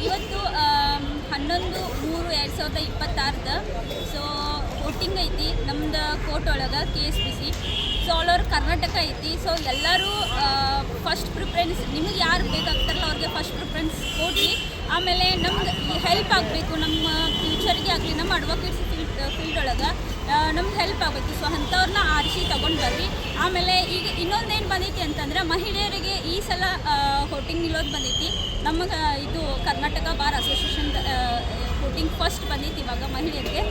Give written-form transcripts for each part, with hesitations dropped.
ಇವತ್ತು 11/3/2026 so voting ಐತಿ ನಮ್ದು ಕೋರ್ಟ್ ಒಳಗೆ KSPC. So all over Karnataka ಐತಿ. ಸೊ ಎಲ್ಲರೂ ಫಸ್ಟ್ ಪ್ರಿಫರೆನ್ಸ್ ನಿಮಗೆ ಯಾರು ಬೇಕಾಗ್ತಾರಲ್ಲ ಅವ್ರಿಗೆ ಫಸ್ಟ್ ಪ್ರಿಫರೆನ್ಸ್ ಕೊಡ್ರಿ. ಆಮೇಲೆ ನಮ್ಗೆ ಹೆಲ್ಪ್ ಆಗಬೇಕು, ನಮ್ಮ ಫ್ಯೂಚರ್ಗೆ ಆಗಲಿ, ನಮ್ಮ ಅಡ್ವೊಕೇಟ್ಸ್ ಫೀಲ್ಡ್ ಒಳಗೆ ನಮ್ಗೆ ಹೆಲ್ಪ್ ಆಗಬೇಕು. ಸೊ ಅಂಥವ್ರನ್ನ ಆರಿಸಿ ತೊಗೊಂಡು ಬರ್ರಿ. ಆಮೇಲೆ ಈಗ ಇನ್ನೊಂದೇನು ಬಂದೈತಿ ಅಂತಂದ್ರೆ ಮಹಿಳೆಯರಿಗೆ ಈ ಸಲ ವೋಟಿಂಗ್ ನಿಲ್ಲೋದು ಬಂದೈತಿ. ನಮಗೆ ಇದು Karnataka bar association voting first ಬಂದೈತಿ ಇವಾಗ ಮಹಿಳೆಯರಿಗೆ.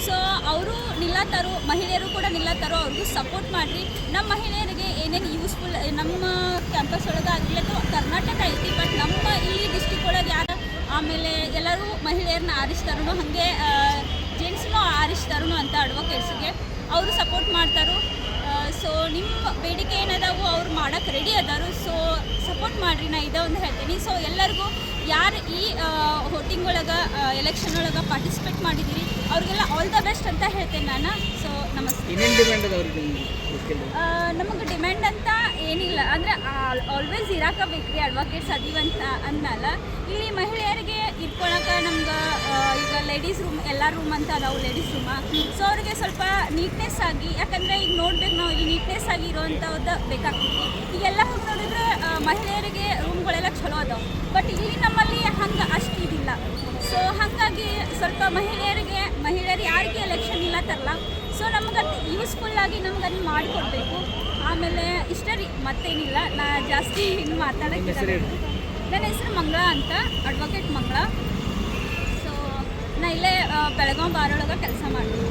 ಸೊ ಅವರು ನಿಲ್ಲತ್ತಾರೋ, ಮಹಿಳೆಯರು ಕೂಡ ನಿಲ್ಲತ್ತಾರೋ, ಅವ್ರಿಗೂ ಸಪೋರ್ಟ್ ಮಾಡಿರಿ. ನಮ್ಮ ಮಹಿಳೆಯರಿಗೆ ಏನೇನು ಯೂಸ್ಫುಲ್ ನಮ್ಮ ಕ್ಯಾಂಪಸ್ ಒಳಗೆ ಆಗಲಿ ಅಥವಾ ಕರ್ನಾಟಕ ಐತಿ, ಬಟ್ ನಮ್ಮ ಈ ಡಿಸ್ಟಿಕ್ ಒಳಗೆ ಯಾರು ಆಮೇಲೆ ಎಲ್ಲರೂ ಮಹಿಳೆಯರನ್ನ ಆರಿಸ್ತಾರೋ ಹಾಗೆ ಜೆಂಟ್ಸ್ನೂ ಆರಿಸ್ತಾರೋ ಅಂತ ಅಡ್ವೊಕೇಟ್ಸ್ಗೆ ಅವರು ಸಪೋರ್ಟ್ ಮಾಡ್ತಾರೋ. ಸೊ ನಿಮ್ಮ ಬೇಡಿಕೆ ಏನದಾವು ಅವ್ರು ಮಾಡೋಕ್ಕೆ ರೆಡಿ ಅದಾರು. ಸೊ ಸಪೋರ್ಟ್ ಮಾಡಿರಿ, ನಾ ಇದೇ ಒಂದು ಹೇಳ್ತೀನಿ. ಸೊ ಎಲ್ಲರಿಗೂ ಯಾರು ಈ ವೋಟಿಂಗ್ ಒಳಗೆ ಎಲೆಕ್ಷನ್ ಒಳಗೆ ಪಾರ್ಟಿಸಿಪೇಟ್ ಮಾಡಿದ್ದೀರಿ ಅವ್ರಿಗೆಲ್ಲ ಆಲ್ ದ ಬೆಸ್ಟ್ ಅಂತ ಹೇಳ್ತೇನೆ ನಾನು. ಸೊ ನಮಸ್ತೆ. ನಮಗೆ ಡಿಮ್ಯಾಂಡ್ ಅಂತ ಏನಿಲ್ಲ, ಅಂದರೆ ಆಲ್ವೇಸ್ ಇರಾಕಬೇಕ್ರಿ ಅಡ್ವೊಕೇಟ್ಸ್ ಅದೀವಂತ ಅಂದಮೇಲೆ ಇಲ್ಲಿ ಮಹಿಳೆಯರಿಗೆ ಇಟ್ಕೊಳಕ್ಕೆ ನಮ್ಗೆ ಈಗ ಲೇಡೀಸ್ ರೂಮ್ ಎಲ್ಲ ರೂಮ್ ಅಂತ ಅದಾವು, ಲೇಡೀಸ್ ರೂಮ. ಸೊ ಅವ್ರಿಗೆ ಸ್ವಲ್ಪ ನೀಟ್ನೆಸ್ ಆಗಿ, ಯಾಕಂದರೆ ಈಗ ನೋಡ್ಬೇಕು ನಾವು ಇಲ್ಲಿ ನೀಟ್ನೆಸ್ ಆಗಿ ಇರೋವಂಥದ್ದು ಬೇಕಾಗ್ತೈತಿ. ಈಗೆಲ್ಲ ಹೋಗಿ ನೋಡಿದ್ರೆ ಮಹಿಳೆಯರಿಗೆ ರೂಮ್ಗಳೆಲ್ಲ ಚಲೋ ಅದಾವೆ, ಬಟ್ ಇಲ್ಲಿ ನಮ್ಮಲ್ಲಿ ಹಂಗೆ ಅಷ್ಟು ಇದಿಲ್ಲ. ಸೊ ಹಾಗಾಗಿ ಸ್ವಲ್ಪ ಮಹಿಳೆಯರು ಯಾರಿಗೆ ಎಲೆಕ್ಷನ್ ಇಲ್ಲ ತರಲ್ಲ. ಸೊ ನಮ್ಗೆ ಅದು ಯೂಸ್ಫುಲ್ಲಾಗಿ ನಮ್ಗೆ ಅದನ್ನ ಮಾಡಿಕೊಡ್ಬೇಕು. ಆಮೇಲೆ ಇಷ್ಟ ರೀ, ಮತ್ತೇನಿಲ್ಲ. ನಾ ಜಾಸ್ತಿ ಇನ್ನು ಮಾತಾಡೋಕ್ಕೆ ನನ್ನ ಹೆಸರು ಮಂಗಳ ಅಂತ, ಅಡ್ವೊಕೇಟ್ ಮಂಗಳ. ಸೊ ನಾ ಇಲ್ಲೇ ಬೆಳಗಾವಿ ಬಾರ್ ಒಳಗೆ ಕೆಲಸ ಮಾಡ್ತೀನಿ.